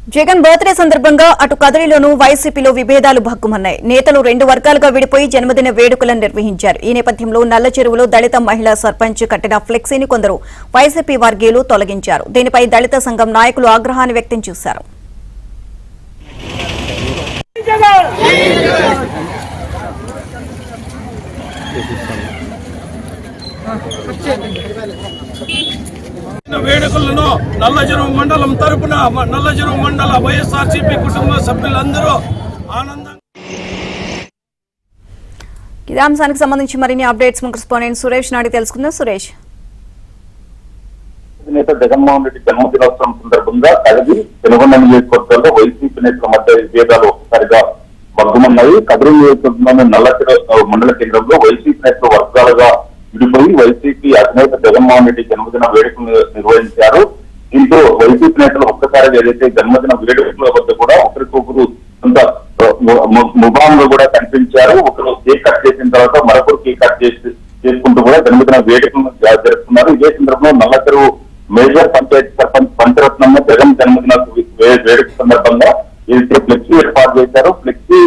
Jagan birthday సందర్భంగా అటు కదిరిలోనూ వైసీపీలో విభేదాలు భగ్గుమన్నాయి. నేతలు రెండు వర్గాలుగా విడిపోయి జన్మదిన వేడుకలను నిర్వహించారు. ఈ నేపథ్యంలో నల్ల చెరువులో దళిత మహిళా సర్పంచ్ కట్టిన ఫ్లెక్సీని కొందరు వైసీపీ వర్గీయులు తొలగించారు. దీనిపై దళిత సంఘం నాయకులు ఆగ్రహాన్ని వ్యక్తం చేశారు. వేడుకలను నల్లచెరువు మండలం తరపున నల్లచెరువు మండల వైఎస్ఆర్సీపీ కుటుంబ సభ్యులందరూ ఆనందంగా. ఇదే అంశానికి సంబంధించి మరిన్ని అప్డేట్స్ కరెస్పాండెంట్ సురేష్ నాడి తెలుసుకుందాం. సురేష్, నేత జగన్మోహన్ రెడ్డి జన్మదినోత్సవం సందర్భంగా కదిరి పెనుగొండ నియోజకవర్గాల్లో వైసీపీ నేతల మధ్య విభేదాలు ఒక్కసారిగా భగ్గుమన్నాయి. కదిరి నియోజకవర్గంలోని నల్లచెరువు మండల కేంద్రంలో వైసీపీ నేతలు వర్గాలుగా విడిపోయి వైసీపీ అధినేత జగన్మోహన్ రెడ్డి జన్మదిన వేడుకలు నిర్వహించారు. దీంతో వైసీపీ నేతలు ఒక్కసారిగా ఏదైతే జన్మదిన వేడుకల వద్ద కూడా ఒకరికొకరు కొంత ముభాంగా కూడా కనిపించారు. ఒకరు కేక్ కట్ చేసిన తర్వాత మరొకరు కేక్ కట్ చేసుకుంటూ కూడా జన్మదిన వేడుకలను జరుపుతున్నారు. ఇదే సందర్భంలో నల్లచెరువు మేజర్ పంచాయతీ సర్పంచ్ పంచరత్నమ్మ జగన్ జన్మదిన వేడుక సందర్భంగా ఏదైతే ఫ్లెక్సీ ఏర్పాటు చేశారో ఫ్లెక్సీ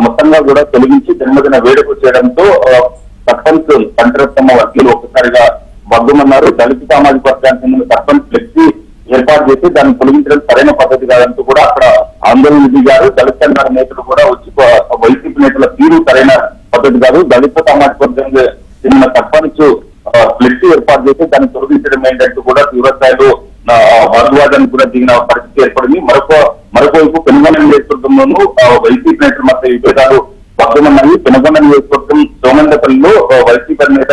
మొత్తంగా కూడా తొలగించి జన్మదిన వేడుక చేయడంతో సర్పంచ్ పంచరత్నమ్మ వర్గీయులు ఒక్కసారిగా భగ్గుమన్నారు. దళిత సామాజిక వర్గానికి చెందిన సర్పంచ్ ఫ్లెక్సీ ఏర్పాటు చేసి దాన్ని తొలగించడం సరైన పద్ధతి కాదంటూ కూడా అక్కడ ఆందోళన దిగారు. దళిత సంఘాల నేతలు కూడా వచ్చి వైసీపీ నేతల తీరు సరైన పద్ధతి కాదు, దళిత సామాజిక వర్గానికి చెందిన సర్పంచ్ ఫ్లెక్సీ ఏర్పాటు చేసి దాన్ని తొలగించడం ఏంటంటూ కూడా తీవ్రస్థాయిలో వాగ్వాదానికి కూడా దిగిన పరిస్థితి ఏర్పడింది. మరొకవైపు పెనుగొండ నియోజకవర్గంలోనూ వైసీపీ నేతల మధ్య విభేదాలు భగ్గుమన్నాయి. పెనుగొండ నియోజకవర్గం సోమందపల్లిలో వైసీపీ నేత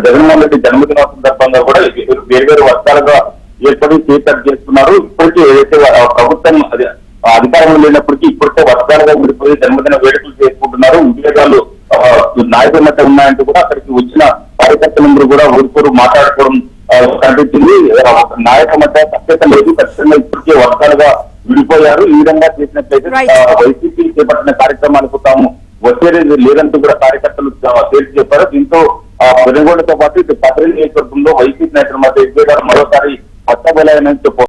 జగన్మోహన్ రెడ్డి జన్మదిన సందర్భంగా కూడా వేర్వేరు వర్గాలుగా ఏర్పడి కేక్ కట్ చేస్తున్నారు. ఇప్పటికీ ఏదైతే ప్రభుత్వం అధికారంలో లేనప్పటికీ ఇప్పటికే వర్గాలుగా విడిపోయి జన్మదిన వేడుకలు చేసుకుంటున్నారు. విభేదాలు నాయకుల మధ్య ఉన్నాయంటూ కూడా అక్కడికి వచ్చిన కార్యకర్తలందరూ కూడా ఊరుకోరు మాట్లాడుకోవడం కనిపించింది. నాయకుల మధ్య సత్యత లేదు, ఖచ్చితంగా ఇప్పటికే వర్గాలుగా విడిపోయారు. ఈ విధంగా చేసినట్లయితే వైసీపీ చేపట్టిన కార్యక్రమాలకు తాము వచ్చేది లేదంటూ కూడా కార్యకర్తలు తేల్చి చెప్పారు. దీంతో పెనుగొండతో పాటు ఇటు కదిరి నియోజకవర్గంలో వైసీపీ నేతల మధ్య విభేదాలు మరోసారి పట్టబోలాయని చెప్పారు.